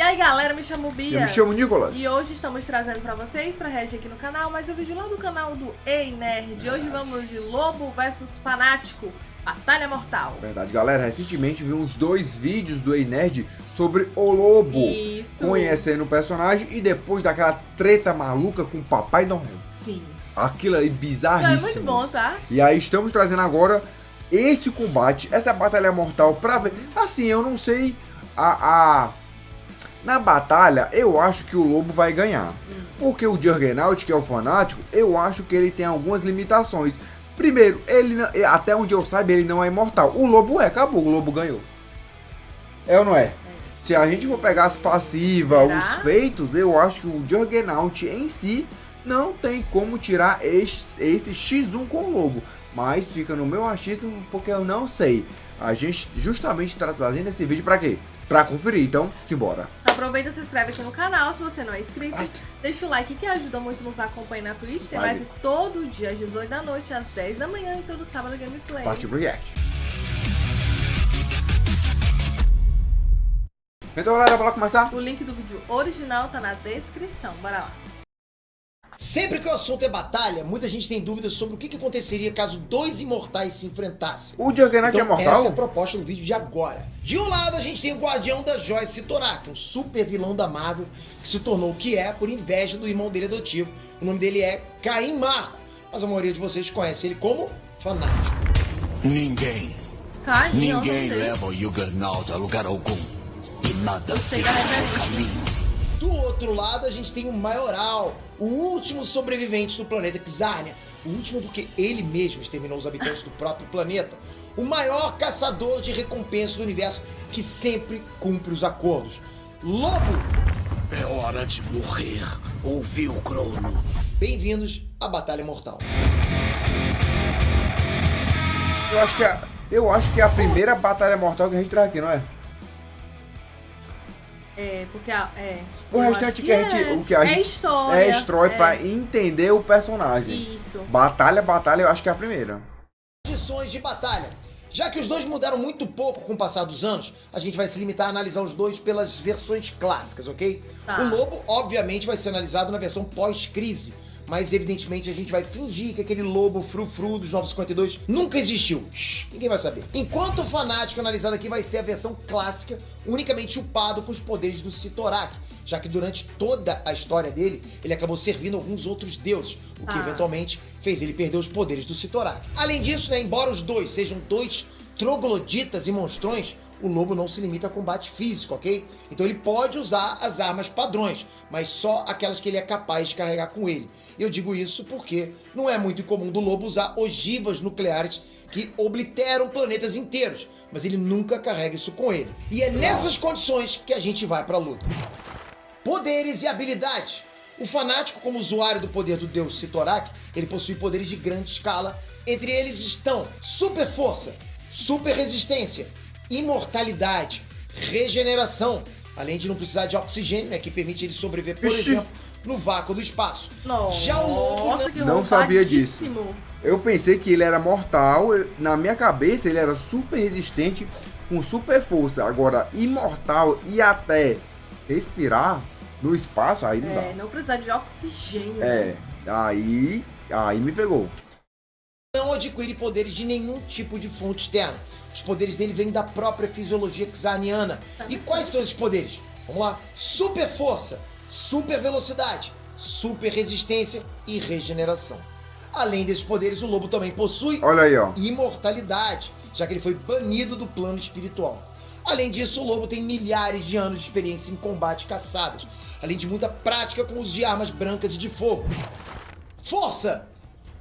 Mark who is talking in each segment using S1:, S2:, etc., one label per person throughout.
S1: aí galera, me chamo Bia.
S2: Eu me chamo Nicolas.
S1: E hoje estamos trazendo pra vocês, pra reagir aqui no canal, mais um vídeo lá do canal do Ei Nerd. Hoje vamos de Lobo versus Fanático, Batalha Mortal.
S2: Verdade, galera, recentemente vi uns 2 vídeos do Ei Nerd sobre o Lobo.
S1: Isso.
S2: Conhecendo o personagem e depois daquela treta maluca com o Papai Noel.
S1: Sim.
S2: Aquilo ali bizarríssimo.
S1: É muito bom, tá?
S2: E aí estamos trazendo agora esse combate, essa batalha mortal pra ver. Assim, eu não sei na batalha, eu acho que o Lobo vai ganhar. Porque o Juggernaut, que é o fanático, eu acho que ele tem algumas limitações. Primeiro, ele até onde eu saiba, ele não é imortal. O Lobo acabou, o Lobo ganhou. É ou não é? Se a gente for pegar as passivas, os feitos, eu acho que o Juggernaut em si não tem como tirar esse X1 com o Lobo. Mas fica no meu achismo porque eu não sei. A gente justamente está trazendo esse vídeo pra quê? Pra conferir, então simbora.
S1: Aproveita e se inscreve aqui no canal se você não é inscrito. Deixa o like que ajuda muito nos acompanhar na Twitch. Tem live todo dia às 18 da noite, às 10 da manhã e todo sábado gameplay.
S2: Partiu pro react. Então galera, bora começar?
S1: O link do vídeo original tá na descrição. Bora lá.
S3: Sempre que o assunto é batalha, muita gente tem dúvidas sobre o que aconteceria caso 2 imortais se enfrentassem.
S2: O Juggernaut é mortal?
S3: Essa é a proposta do vídeo de agora. De um lado a gente tem o Guardião das Joias Sitorak, um super vilão da Marvel que se tornou o que é por inveja do irmão dele adotivo. O nome dele é Caim Marco, mas a maioria de vocês conhece ele como Fanático.
S4: Ninguém leva o Juggernaut a lugar algum e nada fica no caminho.
S3: Do outro lado a gente tem o Maioral, o último sobrevivente do planeta Xarnia. O último porque ele mesmo exterminou os habitantes do próprio planeta. O maior caçador de recompensa do universo que sempre cumpre os acordos. Lobo!
S4: É hora de morrer, ouviu, Crono?
S3: Bem-vindos à Batalha Mortal.
S2: Eu acho que é a primeira batalha mortal que a gente traz aqui, não é?
S1: É, porque
S2: o restante que a gente
S1: é história
S2: pra entender o personagem.
S1: Isso.
S2: Batalha, eu acho que é a primeira.
S3: Condições de batalha. Já que os dois mudaram muito pouco com o passar dos anos, a gente vai se limitar a analisar os dois pelas versões clássicas, ok?
S1: Tá.
S3: O Lobo, obviamente, vai ser analisado na versão pós-crise, mas evidentemente a gente vai fingir que aquele Lobo frufru dos 952 nunca existiu. Shhh, ninguém vai saber. Enquanto o Fanático analisado aqui vai ser a versão clássica, unicamente upado com os poderes do Sitorak, já que durante toda a história dele, ele acabou servindo alguns outros deuses, o que eventualmente fez ele perder os poderes do Sitorak. Além disso, né, embora os dois sejam 2 trogloditas e monstrões, o Lobo não se limita a combate físico, ok? Então ele pode usar as armas padrões, mas só aquelas que ele é capaz de carregar com ele. E eu digo isso porque não é muito incomum do Lobo usar ogivas nucleares que obliteram planetas inteiros, mas ele nunca carrega isso com ele. E é nessas condições que a gente vai pra luta. Poderes e habilidades. O Fanático, como usuário do poder do deus Sitorak, ele possui poderes de grande escala. Entre eles estão super força, super resistência, imortalidade, regeneração, além de não precisar de oxigênio, né, que permite ele sobreviver, por exemplo, no vácuo do espaço. Já o Lobo
S2: não sabia disso. Eu pensei que ele era mortal, na minha cabeça ele era super resistente, com super força. Agora, imortal e até respirar no espaço, aí não dá.
S1: Não precisar de oxigênio.
S2: Aí me pegou.
S3: Não adquire poderes de nenhum tipo de fonte externa. Os poderes dele vêm da própria fisiologia xarniana. E quais são esses poderes? Vamos lá. Super força, super velocidade, super resistência e regeneração. Além desses poderes, o Lobo também possui imortalidade, já que ele foi banido do plano espiritual. Além disso, o Lobo tem milhares de anos de experiência em combate e caçadas, além de muita prática com o uso de armas brancas e de fogo. Força!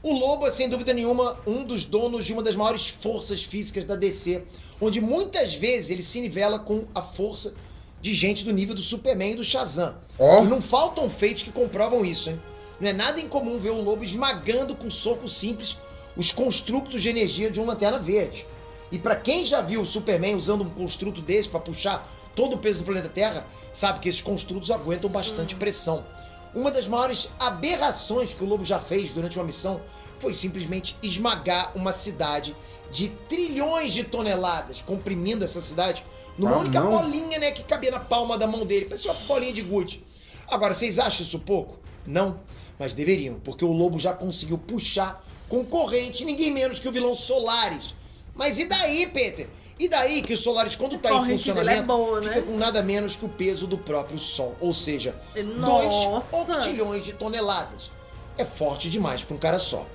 S3: O Lobo é, sem dúvida nenhuma, um dos donos de uma das maiores forças físicas da DC, onde muitas vezes ele se nivela com a força de gente do nível do Superman e do Shazam. E não faltam feitos que comprovam isso, hein? Não é nada incomum ver o Lobo esmagando com soco simples os construtos de energia de uma Lanterna Verde. E pra quem já viu o Superman usando um construto desse pra puxar todo o peso do planeta Terra, sabe que esses construtos aguentam bastante pressão. Uma das maiores aberrações que o Lobo já fez durante uma missão foi simplesmente esmagar uma cidade de trilhões de toneladas, comprimindo essa cidade Numa única bolinha, né, que cabia na palma da mão dele. Parecia uma bolinha de gude. Agora, vocês acham isso pouco? Não, mas deveriam, porque o Lobo já conseguiu puxar concorrente, ninguém menos que o vilão Solaris. Mas e daí, Peter? E daí que o Solaris, quando tá em funcionamento, fica com nada menos que o peso do próprio Sol. Ou seja, 2 octilhões de toneladas. É forte demais para um cara só.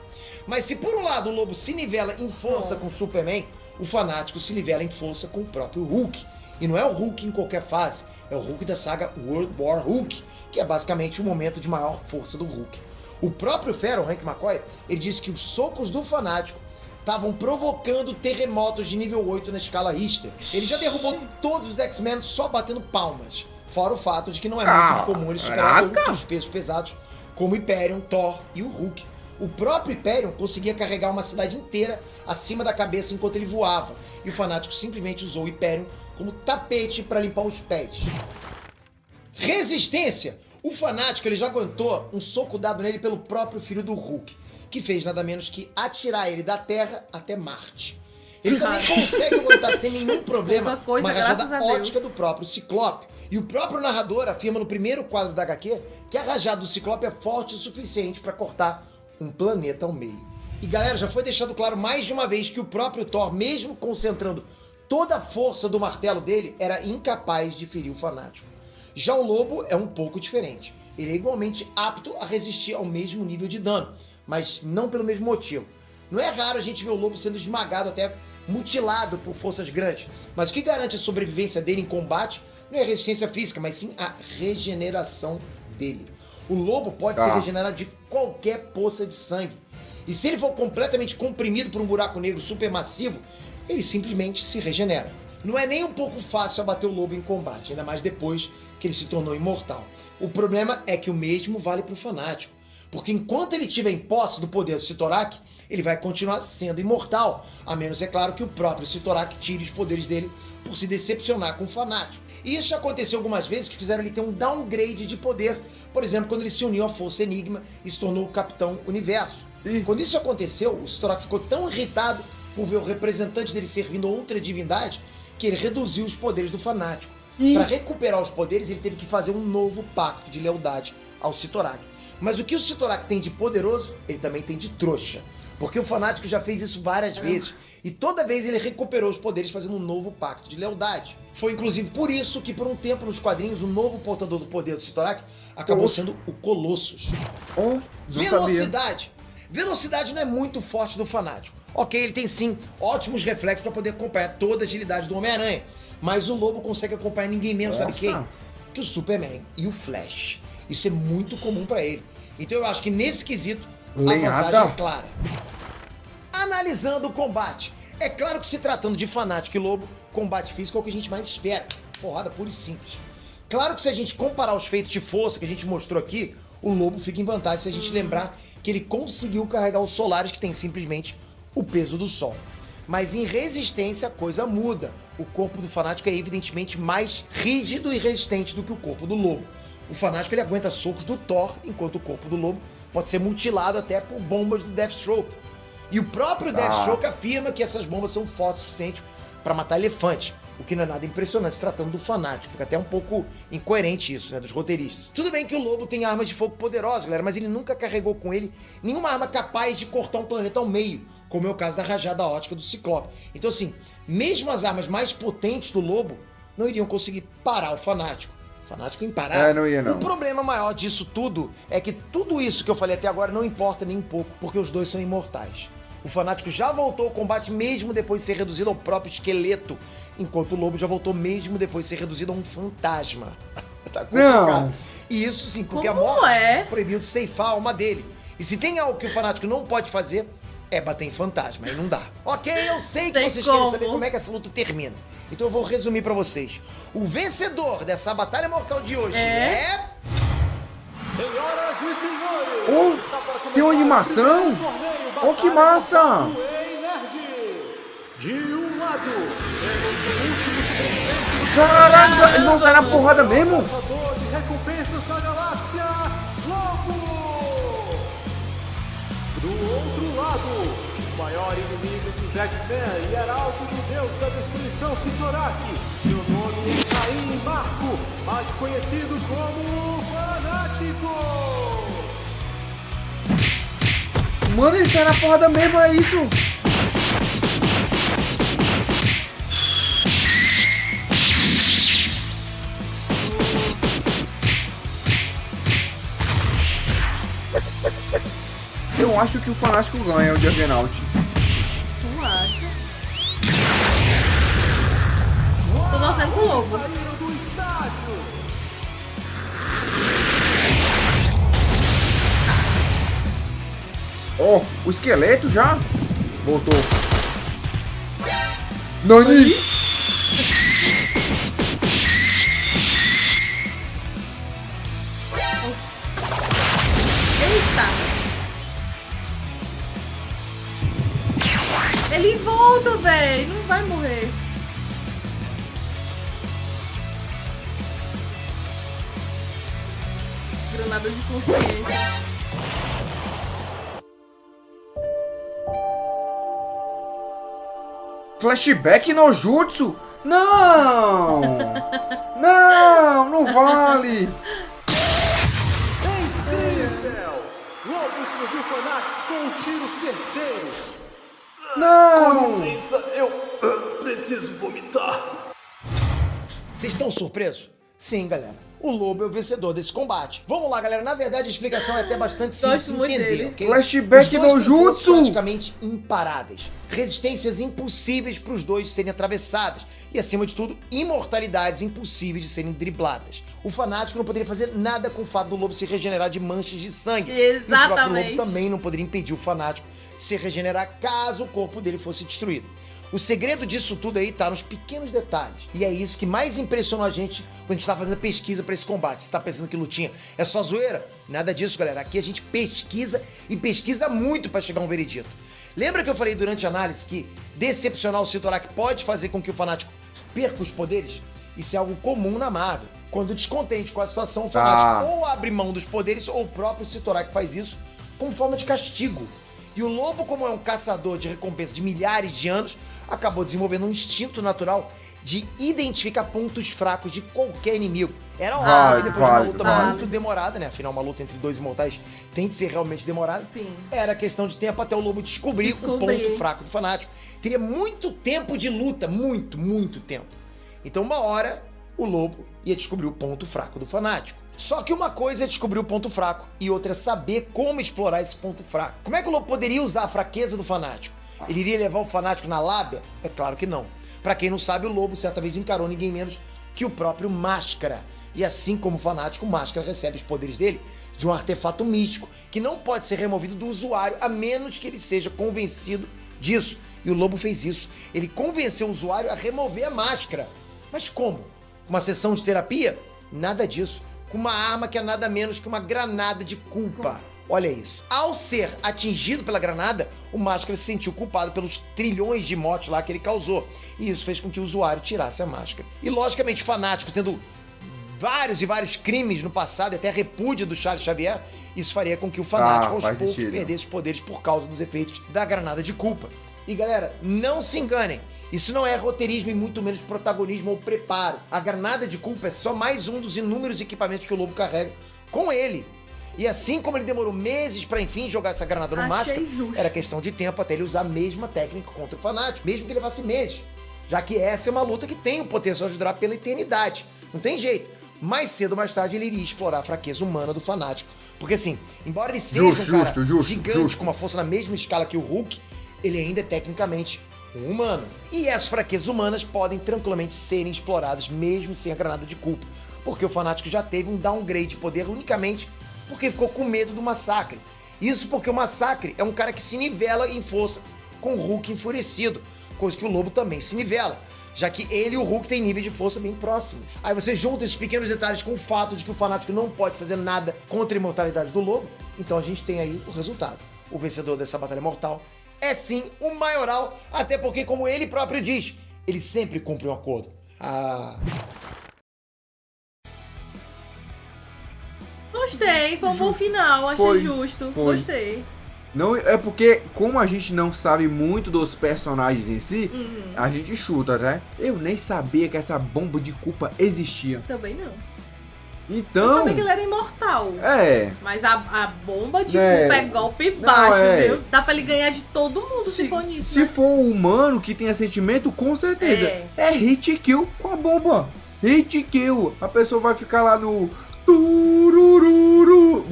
S3: Mas se por um lado o Lobo se nivela em força com o Superman, o Fanático se nivela em força com o próprio Hulk. E não é o Hulk em qualquer fase, é o Hulk da saga World War Hulk, que é basicamente o momento de maior força do Hulk. O próprio Ferro, Hank McCoy, ele disse que os socos do Fanático estavam provocando terremotos de nível 8 na escala Richter. Ele já derrubou todos os X-Men só batendo palmas. Fora o fato de que não é muito comum ele superar outros pesos pesados, como o Hyperion, Thor e o Hulk. O próprio Hyperion conseguia carregar uma cidade inteira acima da cabeça enquanto ele voava. E o Fanático simplesmente usou o Hyperion como tapete para limpar os pés. Resistência! O Fanático ele já aguentou um soco dado nele pelo próprio filho do Hulk, que fez nada menos que atirar ele da Terra até Marte. Ele também consegue aguentar sem nenhum problema uma rajada ótica do próprio Ciclope. E o próprio narrador afirma no primeiro quadro da HQ que a rajada do Ciclope é forte o suficiente para cortar um planeta ao meio. E galera, já foi deixado claro mais de uma vez que o próprio Thor, mesmo concentrando toda a força do martelo dele, era incapaz de ferir o Fanático. Já o Lobo é um pouco diferente. Ele é igualmente apto a resistir ao mesmo nível de dano, mas não pelo mesmo motivo. Não é raro a gente ver o Lobo sendo esmagado, até mutilado por forças grandes, mas o que garante a sobrevivência dele em combate não é a resistência física, mas sim a regeneração dele. O Lobo pode se regenerar de qualquer poça de sangue. E se ele for completamente comprimido por um buraco negro supermassivo, ele simplesmente se regenera. Não é nem um pouco fácil abater o Lobo em combate, ainda mais depois que ele se tornou imortal. O problema é que o mesmo vale para o Fanático, porque enquanto ele estiver em posse do poder do Cyttorak, ele vai continuar sendo imortal, a menos, é claro, que o próprio Cyttorak tire os poderes dele por se decepcionar com o Fanático. E isso já aconteceu algumas vezes que fizeram ele ter um downgrade de poder, por exemplo, quando ele se uniu à Força Enigma e se tornou o Capitão Universo. Quando isso aconteceu, o Cyttorak ficou tão irritado por ver o representante dele servindo outra divindade que ele reduziu os poderes do Fanático. Para recuperar os poderes, ele teve que fazer um novo pacto de lealdade ao Cyttorak. Mas o que o Cyttorak tem de poderoso, ele também tem de trouxa. Porque o Fanático já fez isso várias vezes. E toda vez ele recuperou os poderes fazendo um novo pacto de lealdade. Foi inclusive por isso que por um tempo nos quadrinhos o novo portador do poder do Cyttorak acabou sendo o Colossus. Velocidade. Velocidade não é muito forte do Fanático. Ok, ele tem sim ótimos reflexos para poder acompanhar toda a agilidade do Homem-Aranha. Mas o Lobo consegue acompanhar ninguém menos, sabe quem? Que o Superman e o Flash. Isso é muito comum para ele. Então eu acho que nesse quesito a vantagem é clara. Analisando o combate. É claro que se tratando de Fanático e Lobo, combate físico é o que a gente mais espera. Porrada pura e simples. Claro que se a gente comparar os feitos de força que a gente mostrou aqui, o Lobo fica em vantagem se a gente lembrar que ele conseguiu carregar os Solaris, que tem simplesmente o peso do Sol. Mas em resistência a coisa muda. O corpo do Fanático é evidentemente mais rígido e resistente do que o corpo do Lobo. O Fanático ele aguenta socos do Thor, enquanto o corpo do Lobo pode ser mutilado até por bombas do Deathstroke. E o próprio Deathstroke afirma que essas bombas são fortes o suficiente para matar elefantes, o que não é nada impressionante se tratando do Fanático. Fica até um pouco incoerente isso, né, dos roteiristas. Tudo bem que o Lobo tem armas de fogo poderosas, galera, mas ele nunca carregou com ele nenhuma arma capaz de cortar um planeta ao meio, como é o caso da rajada ótica do Ciclope. Então assim, mesmo as armas mais potentes do Lobo não iriam conseguir parar o Fanático. Fanático imparável.
S2: Não ia, não.
S3: O problema maior disso tudo é que tudo isso que eu falei até agora não importa nem um pouco, porque os dois são imortais. O Fanático já voltou ao combate mesmo depois de ser reduzido ao próprio esqueleto, enquanto o Lobo já voltou mesmo depois de ser reduzido a um fantasma. Tá complicado. Não. E isso sim, porque a morte proibiu de ceifar a alma dele. E se tem algo que o Fanático não pode fazer, é bater em fantasma, aí não dá. Ok, eu sei que vocês querem saber como é que essa luta termina. Então eu vou resumir pra vocês. O vencedor dessa batalha mortal de hoje é...
S5: Senhoras e senhores!
S2: Tem uma animação? Oh, que massa!
S5: De um lado, temos o último sobrevivente.
S2: Caraca, ele não sai na porrada mesmo?
S5: Caçador de recompensas da galáxia, Lobo! Do outro lado, o maior inimigo dos X-Men e heraldo do deus da destruição, Cyttorak. Seu nome nome é Caim Marco, mais conhecido como Fanático.
S2: Mano, ele sai na porrada mesmo, é isso? Eu acho que o Fanático ganha o Juggernaut.
S1: Tu acha? Tô torcendo pro Lobo.
S5: Saíram do estádio.
S2: Ó, o esqueleto já voltou. Nani!
S1: Eita! Ele volta, velho. Não vai morrer. Granada de consciência.
S2: Flashback no Jutsu? Não! Não, não vale!
S5: Incrível! Lobo explodiu Fanático com um tiro certeiro.
S2: Não!
S6: Licença, eu preciso vomitar.
S3: Vocês estão surpresos? Sim, galera. O Lobo é o vencedor desse combate. Vamos lá, galera. Na verdade, a explicação é até bastante simples de
S1: muito
S3: entender,
S1: dele.
S3: ok?
S2: Flashback
S3: Os dois
S2: no
S3: têm forças
S2: Jutsu!
S3: praticamente imparáveis. Resistências impossíveis para os dois serem atravessadas. E, acima de tudo, imortalidades impossíveis de serem dribladas. O Fanático não poderia fazer nada com o fato do Lobo se regenerar de manchas de sangue. E o próprio
S1: Exatamente.
S3: Lobo também não poderia impedir o Fanático de se regenerar caso o corpo dele fosse destruído. O segredo disso tudo aí tá nos pequenos detalhes. E é isso que mais impressionou a gente quando a gente tá fazendo pesquisa pra esse combate. Você tá pensando que lutinha é só zoeira? Nada disso, galera. Aqui a gente pesquisa e pesquisa muito pra chegar a um veredito. Lembra que eu falei durante a análise que decepcionar o Sitorak pode fazer com que o Fanático perca os poderes? Isso é algo comum na Marvel. Quando descontente com a situação, o Fanático ou abre mão dos poderes ou o próprio Sitorak faz isso como forma de castigo. E o Lobo, como é um caçador de recompensa de milhares de anos, acabou desenvolvendo um instinto natural de identificar pontos fracos de qualquer inimigo. Era óbvio que depois de uma luta muito demorada, né? Afinal, uma luta entre dois imortais tem de ser realmente demorada.
S1: Sim.
S3: Era questão de tempo até o Lobo descobrir o ponto fraco do Fanático. Teria muito tempo de luta, muito tempo. Então, uma hora, o Lobo ia descobrir o ponto fraco do Fanático. Só que uma coisa é descobrir o ponto fraco e outra é saber como explorar esse ponto fraco. Como é que o Lobo poderia usar a fraqueza do Fanático? Ele iria levar o Fanático na lábia? É claro que não. Pra quem não sabe, o Lobo certa vez encarou ninguém menos que o próprio Máscara. E assim como o Fanático, o Máscara recebe os poderes dele de um artefato místico que não pode ser removido do usuário a menos que ele seja convencido disso. E o Lobo fez isso. Ele convenceu o usuário a remover a máscara. Mas como? Uma sessão de terapia? Nada disso. Com uma arma que é nada menos que uma granada de culpa. Olha isso. Ao ser atingido pela granada, o Máscara se sentiu culpado pelos trilhões de mortes lá que ele causou. E isso fez com que o usuário tirasse a máscara. E logicamente, Fanático, tendo vários crimes no passado, e até repúdio do Charles Xavier, isso faria com que o Fanático aos poucos perdesse os poderes por causa dos efeitos da granada de culpa. E galera, não se enganem. Isso não é roteirismo e muito menos protagonismo ou preparo. A granada de culpa é só mais um dos inúmeros equipamentos que o Lobo carrega com ele. E assim como ele demorou meses pra enfim jogar essa granada no Máscara, era questão de tempo até ele usar a mesma técnica contra o Fanático, mesmo que levasse meses. Já que essa é uma luta que tem o potencial de durar pela eternidade. Não tem jeito. Mais cedo ou mais tarde ele iria explorar a fraqueza humana do Fanático. Porque assim, embora ele seja um cara gigante com uma força na mesma escala que o Hulk, ele ainda é tecnicamente um humano. E essas fraquezas humanas podem tranquilamente serem exploradas mesmo sem a granada de culpa. Porque o Fanático já teve um downgrade de poder unicamente porque ficou com medo do Massacre. Isso porque o Massacre é um cara que se nivela em força com o Hulk enfurecido, coisa que o Lobo também se nivela, já que ele e o Hulk têm níveis de força bem próximos. Aí você junta esses pequenos detalhes com o fato de que o Fanático não pode fazer nada contra a imortalidade do Lobo, então a gente tem aí o resultado. O vencedor dessa batalha mortal é sim o Maioral, até porque, como ele próprio diz, ele sempre cumpre um acordo.
S1: Gostei, foi um bom final, achei justo. Gostei.
S2: Não, é porque, como a gente não sabe muito dos personagens em si, a gente chuta, né? Eu nem sabia que essa bomba de culpa existia.
S1: Também não.
S2: Então...
S1: Eu sabia que ele era imortal.
S2: É.
S1: Mas a bomba de
S2: É.
S1: culpa é golpe baixo,
S2: é.
S1: viu? Dá pra ele ganhar de todo mundo se for nisso,
S2: Se
S1: né?
S2: for um humano que tenha sentimento, com certeza. É hit kill com a bomba. Hit kill. A pessoa vai ficar lá no... turururu.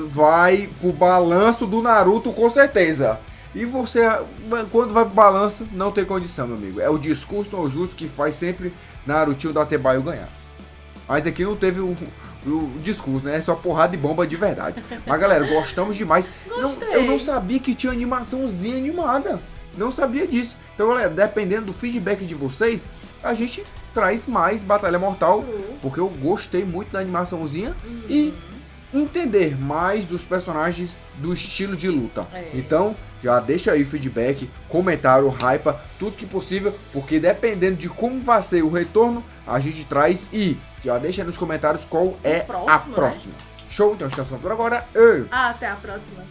S2: Vai pro balanço do Naruto, com certeza. E você, quando vai pro balanço, não tem condição, meu amigo. É o discurso tão justo que faz sempre Narutinho da Tebaio ganhar. Mas aqui não teve o discurso, né? É só porrada de bomba de verdade. Mas, galera, gostamos demais.
S1: Gostei.
S2: Eu não sabia que tinha animaçãozinha animada. Não sabia disso. Então, galera, dependendo do feedback de vocês, a gente traz mais Batalha Mortal. Porque eu gostei muito da animaçãozinha. E entender mais dos personagens do estilo de luta. Então, já deixa aí o feedback, comentário, hypa, tudo que possível. Porque dependendo de como vai ser o retorno, a gente traz e... já deixa aí nos comentários qual é a próxima. Show, então estamos por agora.
S1: Até a próxima.